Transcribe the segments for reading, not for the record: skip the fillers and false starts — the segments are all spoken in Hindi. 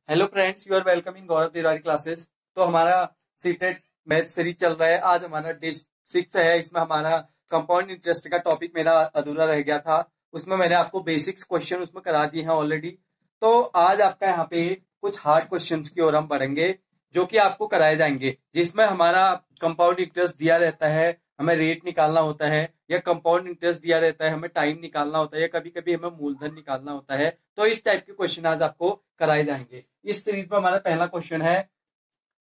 Hello friends, you are welcome in Gaurav Tiwari classes. तो हमारा सीटेट मैथ सीरीज चल रहा है। आज हमारा डे 6 है। इसमें हमारा कंपाउंड इंटरेस्ट का टॉपिक मेरा अधूरा रह गया था। उसमें मैंने आपको बेसिक्स क्वेश्चन उसमें करा दिए हैं ऑलरेडी। तो आज आपका यहाँ पे कुछ हार्ड क्वेश्चंस की ओर हम बढ़ेंगे जो कि आपको कराए जाएंगे, जिसमें हमारा कंपाउंड इंटरेस्ट दिया रहता है, हमें रेट निकालना होता है, या कंपाउंड इंटरेस्ट दिया रहता है, हमें टाइम निकालना होता है, या कभी कभी हमें मूलधन निकालना होता है। तो इस टाइप के क्वेश्चन आज आपको कराए जाएंगे। इस सीरीज में हमारा पहला क्वेश्चन है,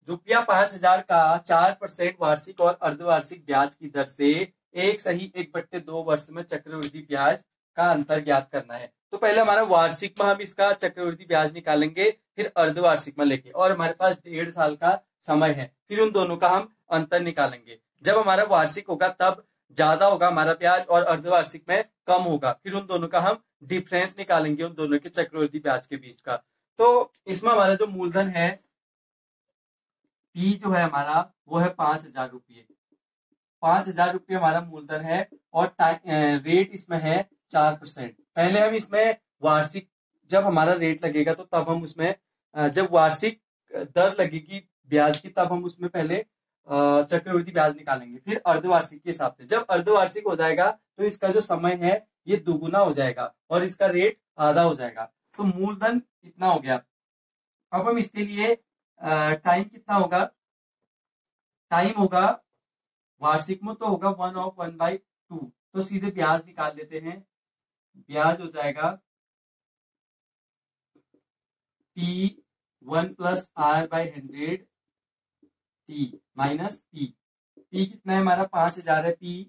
रुपया 5,000 का 4% वार्षिक और अर्धवार्षिक ब्याज की दर से 1/1/2 वर्ष में चक्रवृद्धि ब्याज का अंतर ज्ञात करना है। तो पहले हमारा वार्षिक में हम इसका चक्रवृद्धि ब्याज निकालेंगे, फिर अर्धवार्षिक में लेके, और हमारे पास 1.5 साल का समय है, फिर उन दोनों का हम अंतर निकालेंगे। जब हमारा वार्षिक होगा तब ज्यादा होगा हमारा ब्याज और अर्धवार्षिक में कम होगा, फिर उन दोनों का हम डिफरेंस निकालेंगे, उन दोनों के चक्रवृद्धि ब्याज के बीच का। तो इसमें हमारा जो मूलधन है पी जो है हमारा वो है 5,000 रुपये। 5,000 रुपये हमारा मूलधन है और रेट इसमें है 4%। पहले हम इसमें वार्षिक, जब हमारा रेट लगेगा तो तब हम उसमें जब वार्षिक दर लगेगी ब्याज की, तब हम उसमें पहले चक्रवृद्धि ब्याज निकालेंगे, फिर अर्धवार्षिक के हिसाब से। जब अर्धवार्षिक हो जाएगा तो इसका जो समय है ये दुगुना हो जाएगा और इसका रेट आधा हो जाएगा। तो मूलधन इतना हो गया। अब हम इसके लिए टाइम कितना होगा, टाइम होगा वार्षिक में तो होगा 1/1/2। तो सीधे ब्याज निकाल लेते हैं। ब्याज हो जाएगा P1 + R/100 T minus P कितना है हमारा 5,000 है P,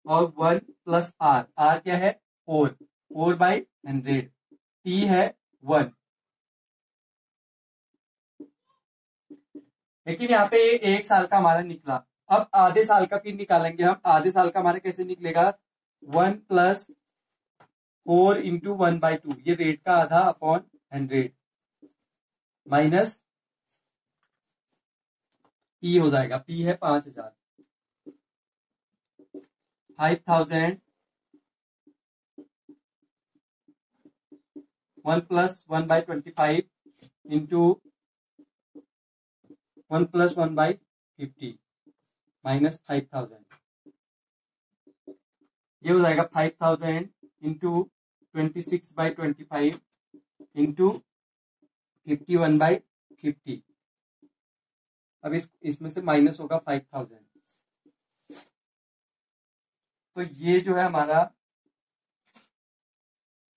और 1 + R क्या है 4/100, T है 1। लेकिन यहाँ पे 1 साल का हमारा निकला। अब आधे साल का फिर निकालेंगे हम। आधे साल का हमारा कैसे निकलेगा, 1 + 4 × 1/2, ये रेट का आधा अपॉन 100 माइनस P हो जाएगा। P है 5,000। 5,000 1 + 1/25 इंटू 1 + 1/50 माइनस 5,000। ये हो जाएगा 5,000 इंटू 26/25 इंटू 51/50। अब इसमें से माइनस होगा 5,000। तो ये जो है हमारा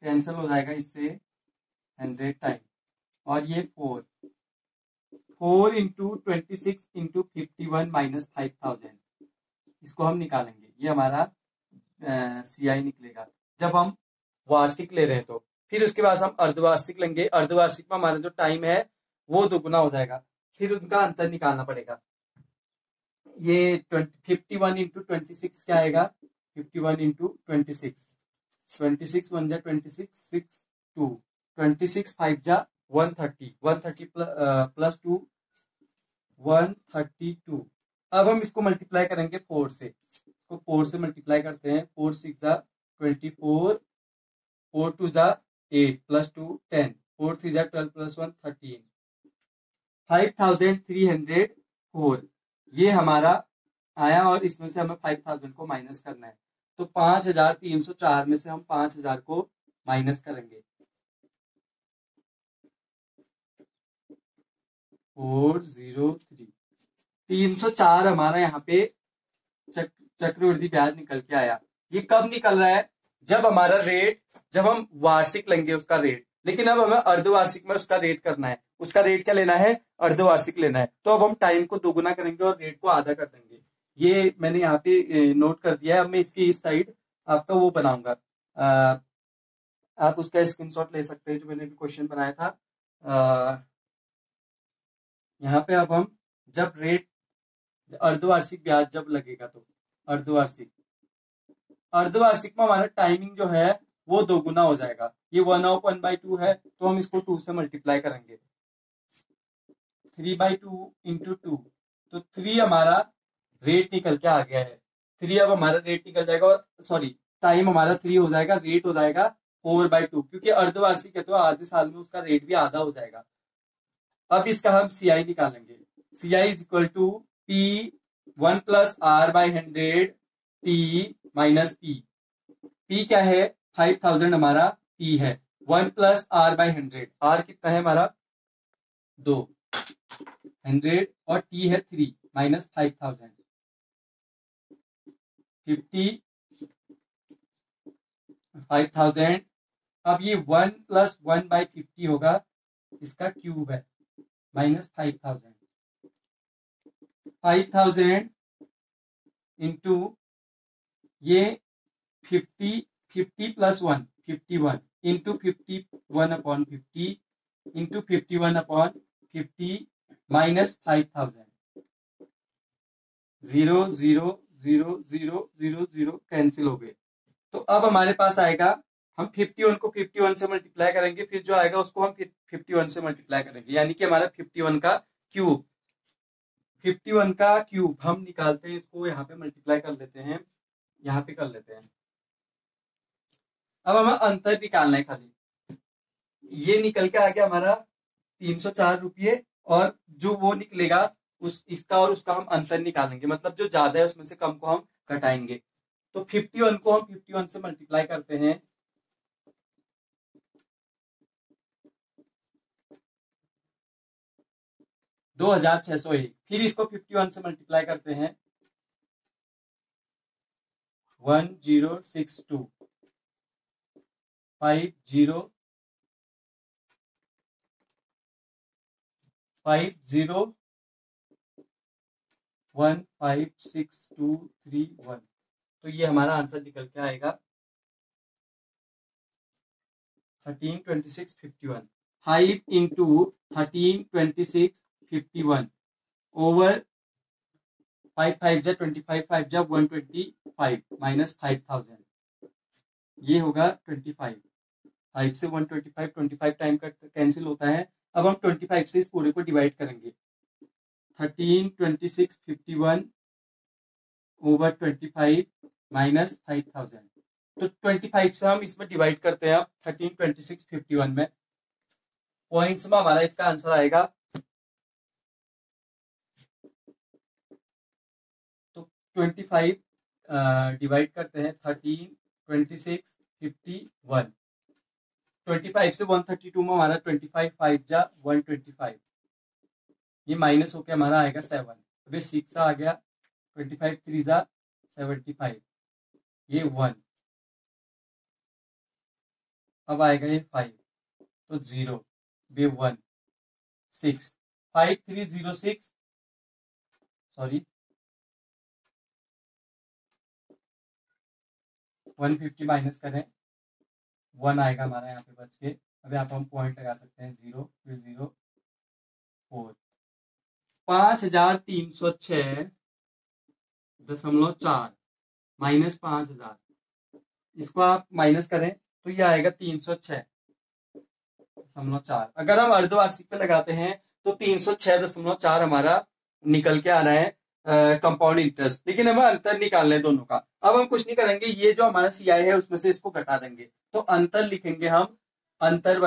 कैंसिल हो जाएगा इससे 100 टाइम, और ये 4 इंटू 26 इंटू 51 माइनस 5,000, इसको हम निकालेंगे। ये हमारा CI निकलेगा जब हम वार्षिक ले रहे हैं। तो फिर उसके बाद हम अर्धवार्षिक लेंगे। अर्धवार्षिक में हमारा जो टाइम है वो दुगुना हो जाएगा, फिर उनका अंतर निकालना पड़ेगा। ये 51 इंटू 26 क्या आएगा, 51 इंटू 26, 26 1 जा 26, 6 2, 26 5 जा 130, 130 प्लस 2 132। अब हम इसको मल्टीप्लाई करेंगे 4 से। इसको 4 से मल्टीप्लाई करते हैं। 4 6 जा 24, 4 2 जा 8 प्लस 2 10, 4 3 जा 12 प्लस 1 13, 5,304 ये हमारा आया, और इसमें से हमें 5,000 को माइनस करना है। तो 5,304 में से हम 5,000 को माइनस करेंगे। 403 304 हमारा यहाँ पे चक्रवृद्धि ब्याज निकल के आया। ये कब निकल रहा है, जब हमारा रेट, जब हम वार्षिक लेंगे उसका रेट, लेकिन अब हमें अर्धवार्षिक में उसका रेट करना है। उसका रेट क्या लेना है, अर्धवार्षिक लेना है। तो अब हम टाइम को दोगुना करेंगे और रेट को आधा कर देंगे। ये मैंने यहाँ पे नोट कर दिया है। अब मैं इसकी इस साइड आपका वो बनाऊंगा, आप उसका स्क्रीनशॉट ले सकते हैं जो मैंने क्वेश्चन बनाया था। यहाँ पे अब हम जब रेट अर्धवार्षिक ब्याज जब लगेगा, तो अर्धवार्षिक में हमारा टाइमिंग जो है वो दोगुना हो जाएगा। ये 1/2 है, तो हम इसको 2 से मल्टीप्लाई करेंगे। 3/2 इंटू 2, तो 3 हमारा रेट निकल के आ गया है। 3 अब हमारा रेट निकल जाएगा, और सॉरी टाइम हमारा 3 हो जाएगा, रेट हो जाएगा 4/2, क्योंकि अर्धवार्षिक है तो आधे साल में उसका रेट भी आधा हो जाएगा। अब इसका हम सीआई निकालेंगे। CI is equal to P 1+r/100 T minus P. P क्या है? 5000 हमारा पी है। 1+r/100, आर कितना है हमारा? 2, 100 और टी है 3 माइनस 5000, 5000। अब ये 1+1/50 होगा, इसका क्यूब है, माइनस 5000। 5000 इंटू ये 50 + 1 51 इंटू 51/50 इंटू 51/50 माइनस 5000। 0 0 0 0 0 0 कैंसिल हो गए। तो अब हमारे पास आएगा, हम 51 को 51 से मल्टीप्लाई करेंगे, फिर जो आएगा उसको हम 51 से मल्टीप्लाई करेंगे, यानी कि हमारा 51 का क्यूब। 51 का क्यूब हम निकालते हैं, इसको यहाँ पे मल्टीप्लाई कर लेते हैं, यहाँ पे कर लेते हैं। अब हमें अंतर निकालना है खाली। ये निकल के आ गया हमारा 304 रुपये, और जो वो निकलेगा उस इसका और उसका हम अंतर निकालेंगे, मतलब जो ज्यादा है उसमें से कम को हम घटाएंगे। तो 51 को हम 51 से मल्टीप्लाई करते हैं, 2601। फिर इसको 51 से मल्टीप्लाई करते हैं, 1062 50 50 156231। तो ये हमारा आंसर निकल के आएगा 13 26 51। 5 इंटू 13 26 51 ओवर 5 5 जा 25 5 जा 125 माइनस 5000, ये होगा 25। 5 से 125 25 टाइम का कैंसिल होता है। अब हम 25 से इस पूरे को डिवाइड करेंगे, 13 26 51 ओवर 25 माइनस 5000। तो 25 से हम इसमें डिवाइड करते हैं, अब 13 26 51 में पॉइंट्स में हमारा इसका आंसर आएगा। तो 25 डिवाइड करते हैं 13 26 51, 25 से 132 में हमारा 25 5 जा 125, ये माइनस होके हमारा आएगा 7। अभी 6 आ गया, 25 3 जा 75, ये 1। अब आएगा ये 5, तो 0 ये 1 6 5306, सॉरी 150 माइनस करें, 1 आएगा हमारा यहाँ पे बच के। अब यहाँ पे हम पॉइंट लगा सकते हैं, 0 फिर 0 4 5306.4 माइनस 5000, इसको आप माइनस करें तो ये आएगा 306.4। अगर हम अर्धवार्षिक पे लगाते हैं तो 306.4 हमारा निकल के आ रहा है कंपाउंड इंटरेस्ट। लेकिन हमें अंतर निकालना है दोनों का। अब हम कुछ नहीं करेंगे, ये जो हमारा सीआई है उसमें से इसको घटा देंगे, तो अंतर लिखेंगे हम। अंतर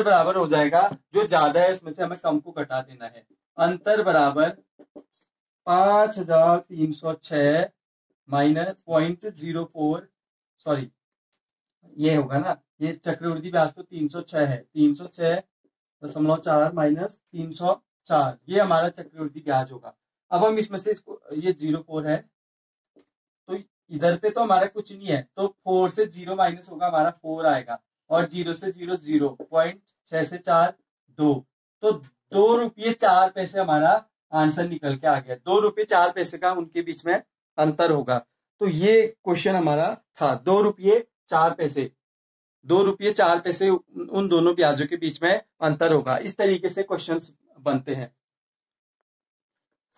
बराबर हो जाएगा, जो ज्यादा है उसमें से हमें कम को घटा देना है। अंतर बराबर 5306 माइनस 0.04, सॉरी ये होगा ना, ये चक्रवृद्धि ब्याज तो 306 है, 306.4 माइनस 304, ये हमारा चक्रवृद्धि ब्याज होगा। अब हम इसमें से इसको, ये 04 है तो इधर पे तो हमारा कुछ नहीं है, तो 4 से 0 माइनस होगा, हमारा 4 आएगा, और 0 से 0 0, 0.6 से 4 2, तो 2 रुपये 4 पैसे हमारा आंसर निकल के आ गया। 2 रुपये 4 पैसे का उनके बीच में अंतर होगा। तो ये क्वेश्चन हमारा था, 2 रुपये 4 पैसे, 2 रुपये 4 पैसे उन दोनों ब्याजों के बीच में अंतर होगा। इस तरीके से क्वेश्चंस बनते हैं।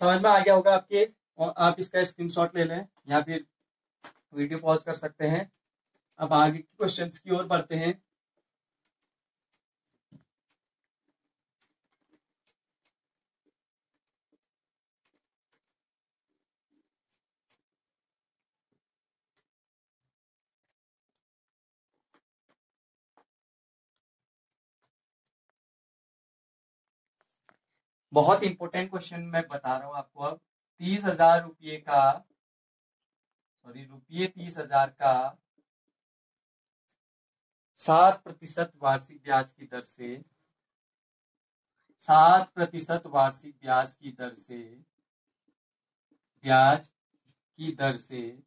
समझ में आ गया होगा आपके, और आप इसका स्क्रीनशॉट ले लें या फिर वीडियो पॉज कर सकते हैं। अब आगे के क्वेश्चंस की ओर बढ़ते हैं। बहुत इंपॉर्टेंट क्वेश्चन मैं बता रहा हूं आपको अब। 30,000 रुपये का, सॉरी रुपये 30,000 का 7% वार्षिक ब्याज की दर से, 7% वार्षिक ब्याज की दर से, ब्याज की दर से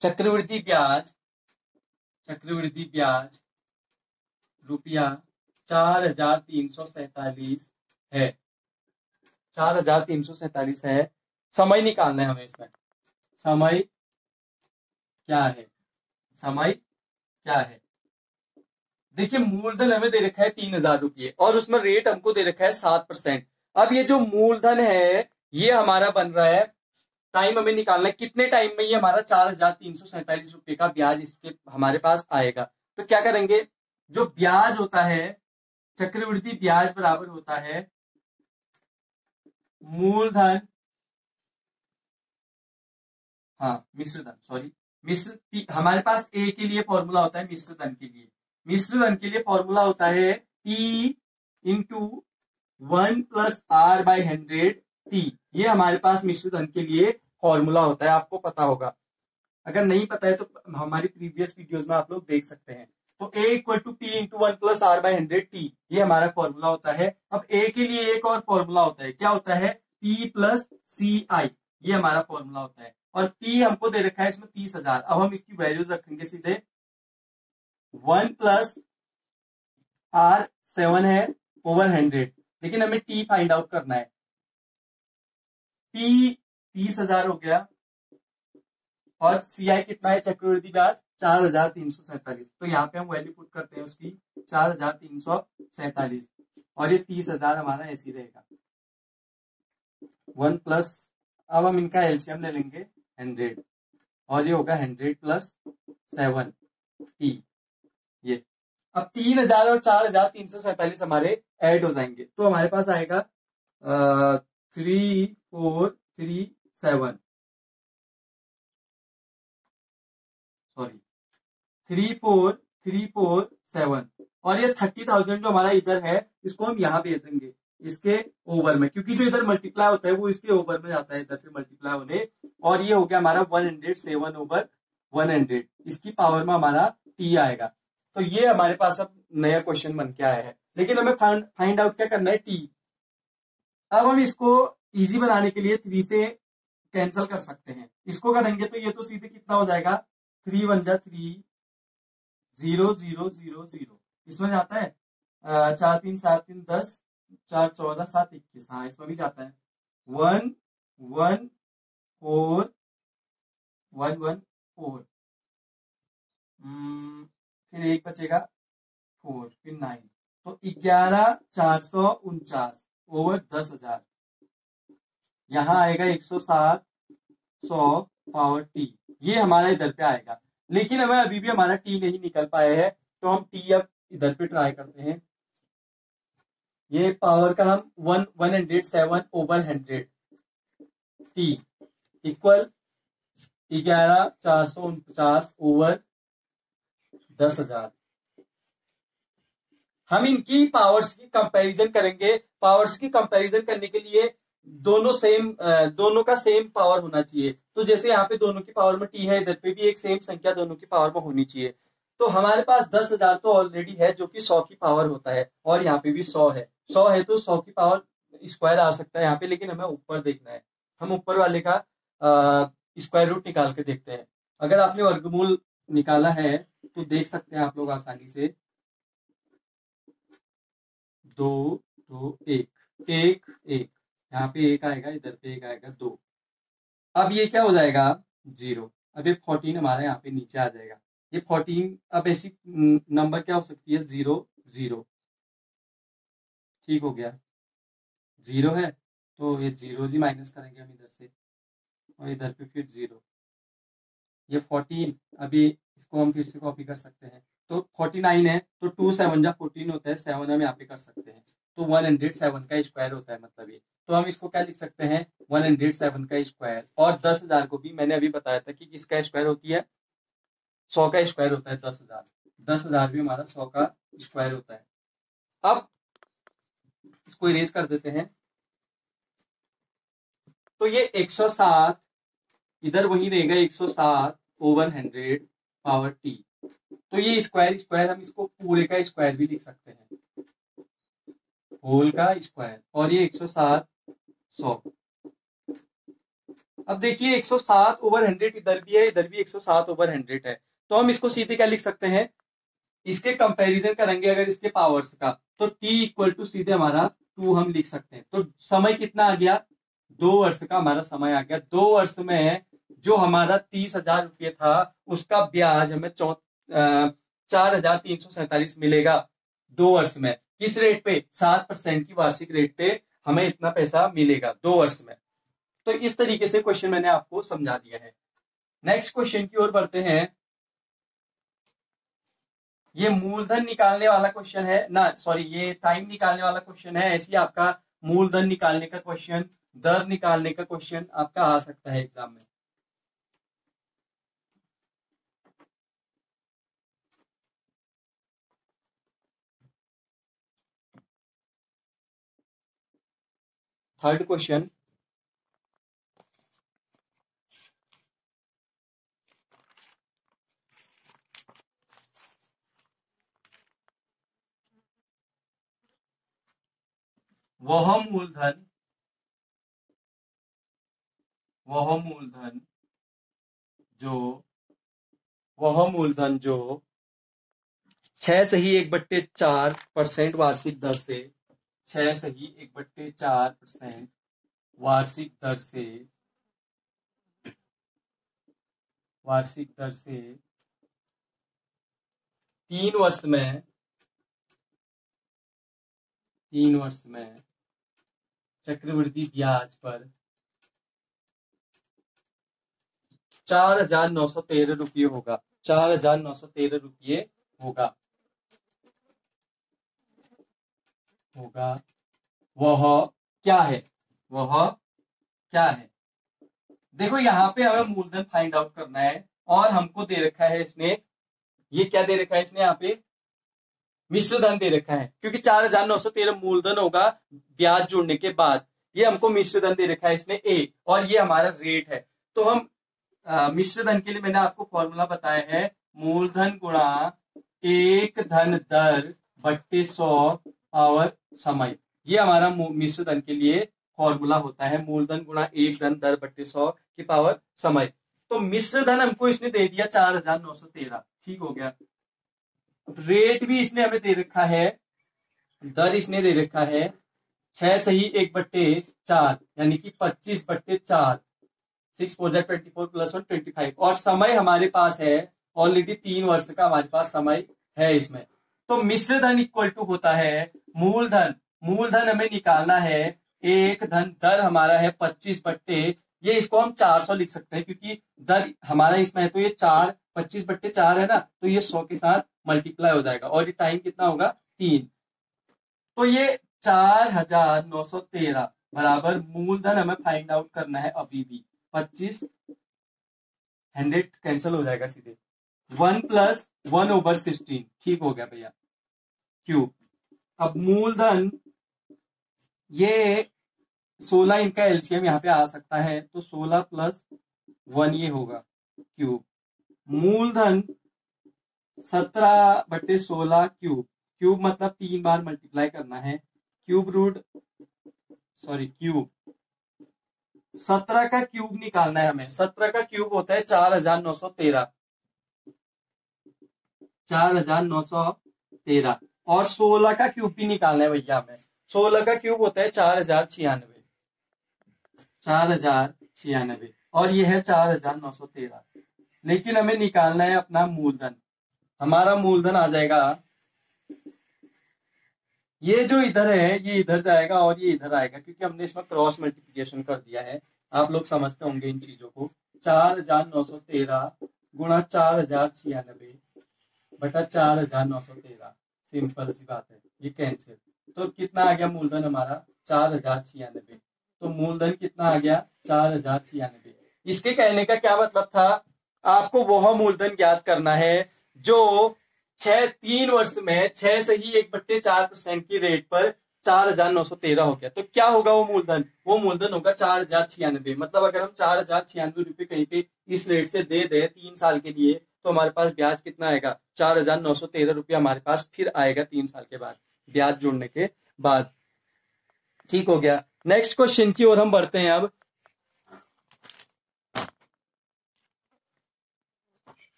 चक्रवृद्धि ब्याज, चक्रवृद्धि ब्याज रुपया 4,347 है, 4,347 है। समय निकालना है हमें इसमें। समय क्या है, समय क्या है? देखिए मूलधन हमें दे रखा है 3,000 रुपये और उसमें रेट हमको दे रखा है 7%। अब ये जो मूलधन है ये हमारा बन रहा है, टाइम हमें निकालना है कितने टाइम में ये हमारा 4,347 रुपये का ब्याज इसके हमारे पास आएगा। तो क्या करेंगे, जो ब्याज होता है चक्रवृद्धि ब्याज बराबर होता है मूलधन, हाँ मिश्रधन, सॉरी मिश्र, हमारे पास ए के लिए फॉर्मूला होता है मिश्रधन के लिए, मिश्रधन के लिए फॉर्मूला होता है P into 1 plus R by 100 T। ये हमारे पास मिश्रधन के लिए फॉर्मूला होता है, आपको पता होगा। अगर नहीं पता है तो हमारी प्रीवियस वीडियोस में आप लोग देख सकते हैं। तो A equal to P into 1 plus R by 100 T, ये हमारा फॉर्मूला होता है। अब A के लिए एक और फॉर्मूला होता है, क्या होता है? P प्लस CI, ये हमारा फॉर्मूला होता है। और P हमको दे रखा है इसमें 30,000। अब हम इसकी वैल्यूज रखेंगे सीधे, 1 प्लस R 7 है ओवर 100, लेकिन हमें T फाइंड आउट करना है। P 30,000 हो गया और CI कितना है चक्रवृद्धि ब्याज 4,347। तो यहाँ पे हम वैल्यू पुट करते हैं उसकी 4,347 और ये 30,000 हमारा ऐसी रहेगा 1 प्लस, अब हम इनका एलसीएम ले लेंगे 100 और ये होगा 100 प्लस 7 T। ये अब 3,000 और 4,347 हमारे ऐड हो जाएंगे तो हमारे पास आएगा 3437, सॉरी 3437। और ये 30,000 जो हमारा इधर है इसको हम यहाँ भेज देंगे इसके ओवर में, क्योंकि जो इधर मल्टीप्लाई होता है वो इसके ओवर में जाता है इधर से मल्टीप्लाई होने। और ये हो गया हमारा 107 ओवर 100, इसकी पावर में हमारा T आएगा। तो ये हमारे पास अब नया क्वेश्चन बन के आया है, लेकिन हमें फाइंड आउट क्या करना है? T। अब हम इसको इजी बनाने के लिए 3 से कैंसिल कर सकते हैं। इसको करेंगे तो ये तो सीधे कितना हो जाएगा, 3 1 जा 3, 0 0 0 0, इसमें जाता है 4 3 7 3 10, 4 14 7 21, हाँ इसमें भी जाता है 1 1 4 1 1 4, फिर एक बचेगा 4, फिर 9, तो 11,449 ओवर 10,000। यहाँ आएगा 107 100 पावर T, ये हमारा इधर पे आएगा। लेकिन हमें अभी भी हमारा T नहीं निकल पाया है तो हम T अब इधर पे ट्राई करते हैं। ये पावर का हम 107 ओवर 100 T इक्वल 11,449 ओवर 10,000। हम इनकी पावर्स की कंपैरिजन करेंगे। पावर्स की कंपैरिजन करने के लिए दोनों का सेम पावर होना चाहिए। तो जैसे यहाँ पे दोनों की पावर में T है, इधर पे भी एक सेम संख्या दोनों की पावर में होनी चाहिए। तो हमारे पास 10,000 तो ऑलरेडी है जो कि 100 की पावर होता है और यहाँ पे भी 100 है, 100 है तो 100 की पावर स्क्वायर आ सकता है यहाँ पे, लेकिन हमें ऊपर देखना है। हम ऊपर वाले का स्क्वायर रूट निकाल के देखते हैं। अगर आपने वर्गमूल निकाला है तो देख सकते हैं आप लोग आसानी से, 2 2 1 1 1, यहाँ पे 1 आएगा, इधर पे 1 आएगा 2। अब ये क्या हो जाएगा 0। अब ये 14 हमारे यहाँ पे नीचे आ जाएगा। ये 14 अब ऐसी नंबर क्या हो सकती है 0 0, ठीक हो गया 0 है तो ये 0 ही माइनस करेंगे हम इधर से और इधर पे फिर 0। ये 14, अभी इसको हम फिर से कॉपी कर सकते हैं तो 49 है तो 2 7 जा 14 होता है, 7 हम यहाँ पे कर सकते हैं तो 107 का स्क्वायर होता है मतलब ये। तो हम इसको क्या लिख सकते हैं 107 का स्क्वायर। और 10,000 को भी मैंने अभी बताया था कि किसका स्क्वायर होती है 100 का स्क्वायर होता है 10,000। 10,000 भी हमारा 100 का स्क्वायर होता है। अब इसको इरेज कर देते हैं। तो ये 107 इधर वही रहेगा, 107 ओवर 100 पावर टी। तो ये स्क्वायर स्क्वायर हम इसको पूरे का स्क्वायर भी लिख सकते हैं, होल का स्क्वायर। और ये 107 100। अब देखिए 107 ओवर 100 इधर भी है, इधर भी 107 ओवर 100 है। तो हम इसको सीधे क्या लिख सकते हैं, इसके कंपैरिजन करेंगे अगर इसके पावर्स का, तो t इक्वल टू सीधे हमारा 2 हम लिख सकते हैं। तो समय कितना आ गया, 2 वर्ष का हमारा समय आ गया। 2 वर्ष में जो हमारा 30,000 रुपये था उसका ब्याज हमें 4,347 मिलेगा 2 वर्ष में। किस रेट पे, 7% की वार्षिक रेट पे हमें इतना पैसा मिलेगा 2 वर्ष में। तो इस तरीके से क्वेश्चन मैंने आपको समझा दिया है। नेक्स्ट क्वेश्चन की ओर बढ़ते हैं। ये मूलधन निकालने वाला क्वेश्चन है ना, सॉरी ये टाइम निकालने वाला क्वेश्चन है। ऐसे ही आपका मूलधन निकालने का क्वेश्चन, दर निकालने का क्वेश्चन आपका आ सकता है एग्जाम में। थर्ड क्वेश्चन, वह मूलधन जो 6 सही 1/4% वार्षिक दर से, 6 सही 1/4% वार्षिक दर से 3 वर्ष में चक्रवृद्धि ब्याज पर 4,913 रुपये होगा। 4,913 रुपये होगा। वह क्या है, देखो यहाँ पे हमें मूलधन फाइंड आउट करना है और हमको दे रखा है इसने, ये क्या दे रखा है इसने, यहाँ पे मिश्र धन दे रखा है, क्योंकि 4,913 मूलधन होगा ब्याज जोड़ने के बाद। ये हमको मिश्र धन दे रखा है इसने ए, और ये हमारा रेट है। तो हम मिश्र धन के लिए मैंने आपको फॉर्मूला बताया है, मूलधन गुणा एक धन दर बट्टे 100 पावर समय। ये हमारा मिश्र धन के लिए फॉर्मूला होता है, मूलधन गुणा एक धन दर बट्टे 100 की पावर समय। तो मिश्र धन हमको इसने दे दिया 4,913, ठीक हो गया। रेट भी इसने हमें दे रखा है, दर इसने दे रखा है 6 सही 1/4 यानी कि 25/4, 6 4 24 प्लस 1 25। और समय हमारे पास है ऑलरेडी 3 वर्ष का हमारे पास समय है इसमें। तो मिश्र धन इक्वल टू होता है मूलधन हमें निकालना है, एक धन दर हमारा है 25/, ये इसको हम 400 लिख सकते हैं क्योंकि दर हमारा इसमें है। तो ये 25/4 है ना, तो ये 100 के साथ मल्टीप्लाई हो जाएगा और ये टाइम कितना होगा 3। तो ये 4,913 बराबर मूलधन हमें फाइंड आउट करना है। अभी भी 25 100 कैंसिल हो जाएगा सीधे, 1 + 1/16, ठीक हो गया भैया, क्यूब। अब मूलधन ये 16, इनका एलसीएम यहाँ पे आ सकता है, तो 16 + 1 ये होगा क्यूब। मूलधन 17/16 क्यूब मतलब 3 बार मल्टीप्लाई करना है, क्यूब 17 का क्यूब निकालना है हमें। 17 का क्यूब होता है 4,913 और 16 का क्यूब भी निकालना है भैया हमें। 16 का क्यूब होता है 4,096 और ये है 4,913। लेकिन हमें निकालना है अपना मूलधन। हमारा मूलधन आ जाएगा, ये जो इधर है ये इधर जाएगा और ये इधर आएगा, क्योंकि हमने इसमें क्रॉस मल्टीप्लिकेशन कर दिया है। आप लोग समझते होंगे इन चीजों को। 4,913 गुणा 4,096 बटा 4,913, सिंपल सी बात है, ये कैंसिल। तो कितना आ गया मूलधन हमारा 4,096। तो मूलधन कितना आ गया 4,096। इसके कहने का क्या मतलब था, आपको वह मूलधन ज्ञात करना है जो 3 वर्ष में 6 से ही 1/4% की रेट पर 4,913 हो गया। तो क्या होगा वो मूलधन? वो मूलधन होगा 4,096। मतलब अगर हम 4,096 रुपए कहीं पे इस रेट से दे दें 3 साल के लिए, तो हमारे पास ब्याज कितना आएगा? 4,913 रुपया हमारे पास फिर आएगा 3 साल के बाद, ब्याज जोड़ने के बाद। ठीक हो गया। नेक्स्ट क्वेश्चन की ओर हम बढ़ते हैं अब।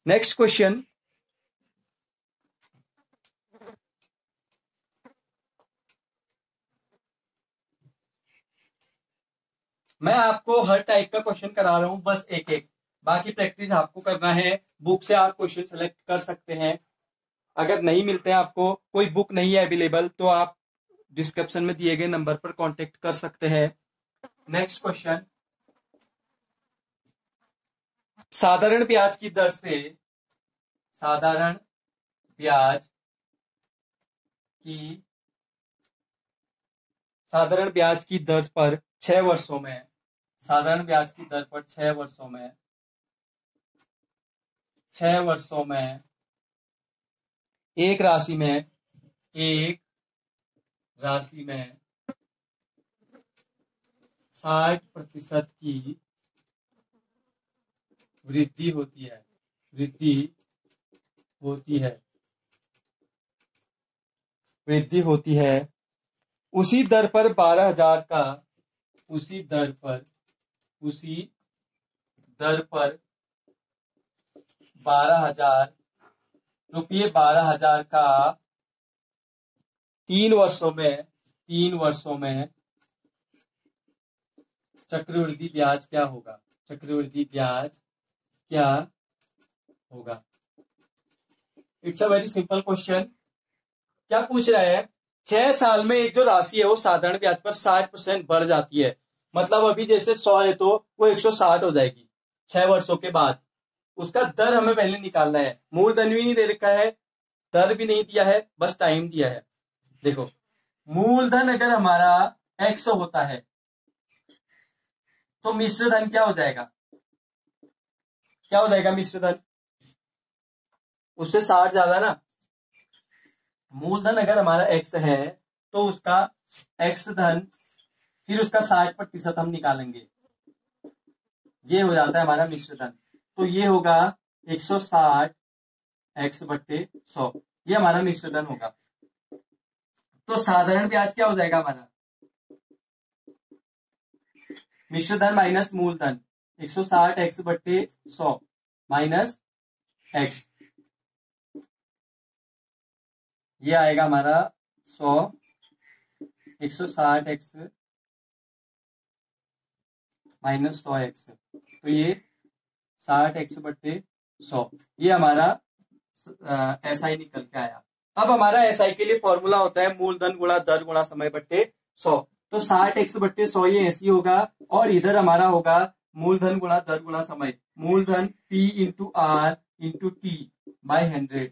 नेक्स्ट क्वेश्चन, मैं आपको हर टाइप का क्वेश्चन करा रहा हूं, बस एक एक, बाकी प्रैक्टिस आपको करना है। बुक से आप क्वेश्चन सेलेक्ट कर सकते हैं। अगर नहीं मिलते हैं, आपको कोई बुक नहीं है अवेलेबल, तो आप डिस्क्रिप्शन में दिए गए नंबर पर कांटेक्ट कर सकते हैं। नेक्स्ट क्वेश्चन, साधारण ब्याज की दर से साधारण ब्याज की दर पर 6 वर्षों में, साधारण ब्याज की दर पर 6 वर्षों में एक राशि में 60% की वृद्धि होती है, उसी दर पर 12,000 का 3 वर्षों में चक्रवृद्धि ब्याज क्या होगा? It's a very simple question. क्या पूछ रहा है? 6 साल में एक जो राशि है वो साधारण ब्याज पर 60% बढ़ जाती है। मतलब अभी जैसे 100 है तो वो 160 हो जाएगी 6 वर्षों के बाद। उसका दर हमें पहले निकालना है। मूलधन भी नहीं दे रखा है, दर भी नहीं दिया है, बस टाइम दिया है। देखो, मूलधन अगर हमारा x होता है तो मिश्र धन क्या हो जाएगा? मिश्र धन? उससे 60 ज्यादा ना। मूलधन अगर हमारा x है तो उसका x धन फिर उसका 60% हम निकालेंगे, ये हो जाता है हमारा मिश्र धन। तो ये होगा 160 x/100, ये हमारा मिश्र धन होगा। तो साधारण ब्याज क्या हो जाएगा हमारा? मिश्र धन माइनस मूलधन, 160 x/100 माइनस x, ये आएगा हमारा 100, 160 x माइनस 100 x, तो ये 60 x/100, ये हमारा SI निकल के आया। अब हमारा SI के लिए फॉर्मूला होता है मूलधन गुणा दर गुणा समय बट्टे 100। तो 60 x/100 ये ऐसी होगा, और इधर हमारा होगा मूलधन गुणा दर गुणा समय। मूलधन P into R into T by 100।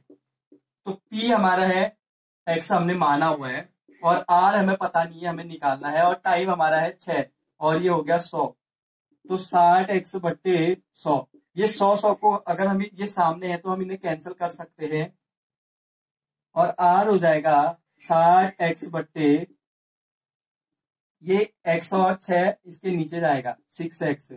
तो P हमारा है, X हमने माना हुआ है, और R हमें पता नहीं है, हमें निकालना है, और टाइम हमारा है 6, और ये हो गया 100। तो 60 x/100, ये 100 को अगर हम ये सामने है तो हम इन्हें कैंसिल कर सकते हैं, और R हो जाएगा 60 x/, ये x और 6 इसके नीचे जाएगा 6x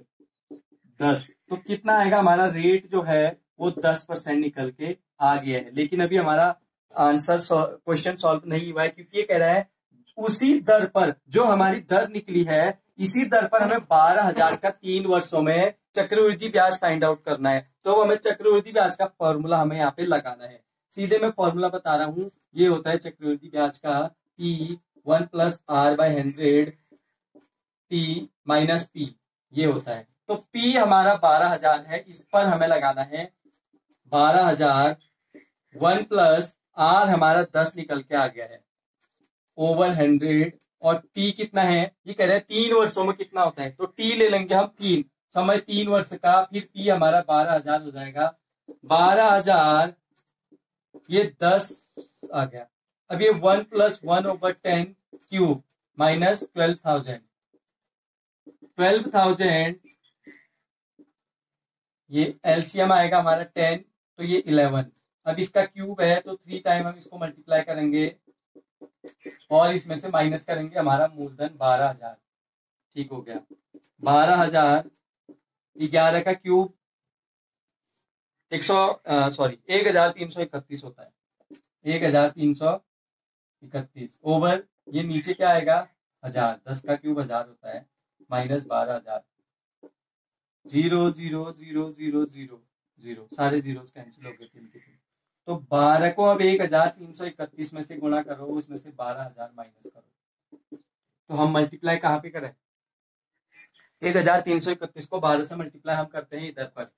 10। तो कितना आएगा हमारा? रेट जो है वो 10% निकल के आ गया है। लेकिन अभी हमारा आंसर क्वेश्चन सॉल्व नहीं हुआ है, क्योंकि ये कह रहा है उसी दर पर, जो हमारी दर निकली है इसी दर पर हमें 12,000 का 3 वर्षों में चक्रवृद्धि ब्याज फाइंड आउट करना है। तो हमें चक्रवृद्धि ब्याज का फॉर्मूला हमें यहाँ पे लगाना है। सीधे मैं फॉर्मूला बता रहा हूं, ये होता है चक्रवृद्धि ब्याज का P1 + R/100 T minus P, ये होता है। तो P हमारा 12,000 है, इस पर हमें लगाना है 12,000, 1 + R हमारा 10 निकल के आ गया है ओवर 100, और T कितना है? ये कह रहे हैं 3 वर्षों में कितना होता है, तो T ले लेंगे हम 3, समय 3 वर्ष का, फिर P हमारा 12,000 हो जाएगा। 12,000 ये 10 आ गया। अब ये 1 + 1/10 क्यूब माइनस 12,000, 12,000 ये एलसीएम आएगा हमारा 10, तो ये 11। अब इसका क्यूब है तो 3 टाइम हम इसको मल्टीप्लाई करेंगे और इसमें से माइनस करेंगे, हमारा मूलधन 12,000 ठीक हो गया। 12,000 11 का क्यूब 1331 होता है। 1331 ओवर ये नीचे क्या आएगा 1000, 10 का क्यूब 1000 होता है, माइनस 12,000। 0 0 0 0 0 0 सारे जीरोस कैंसिल हो गए 3 के 3। तो 12 को अब 1331 में से गुणा करो, उसमें से 12,000 माइनस करो। तो हम मल्टीप्लाई कहाँ पे करें? 1331 को 12 से मल्टीप्लाई हम करते हैं इधर पर।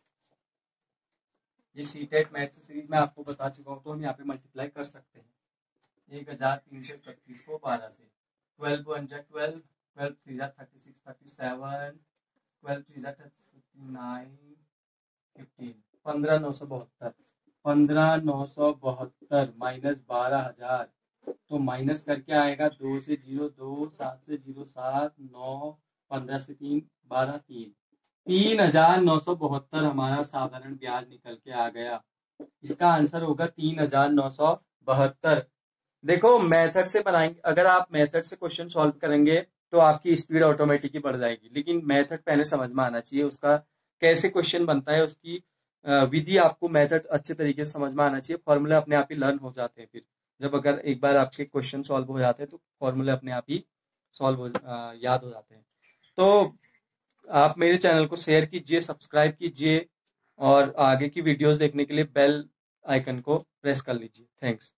ये सीटेट मैथ्स सीरीज में आपको बता चुका हूँ, तो हम यहाँ पे मल्टीप्लाई कर सकते हैं 1331 को 12 से। 12 1 जा 12, 12 3 जा 36 37, 12 3 जा 39 15, 15,972, 15,972 माइनस 12,000, तो माइनस करके आएगा 2 से 0 2, 7 से 0 7, 9, 15 से 3 12, 3, 3,972 हमारा साधारण ब्याज निकल के आ गया। इसका आंसर होगा 3,972। देखो मेथड से बनाएंगे, अगर आप मेथड से क्वेश्चन सॉल्व करेंगे तो आपकी स्पीड ऑटोमेटिकली बढ़ जाएगी, लेकिन मेथड पहले समझ में आना चाहिए, उसका कैसे क्वेश्चन बनता है, उसकी विधि आपको मेथड अच्छे तरीके से समझ में आना चाहिए। फॉर्मूले अपने आप ही लर्न हो जाते हैं, फिर जब अगर एक बार आपके क्वेश्चन सॉल्व हो जाते हैं तो फॉर्मूले अपने आप ही याद हो जाते हैं। तो आप मेरे चैनल को शेयर कीजिए, सब्सक्राइब कीजिए और आगे की वीडियोस देखने के लिए बेल आइकन को प्रेस कर लीजिए। थैंक्स।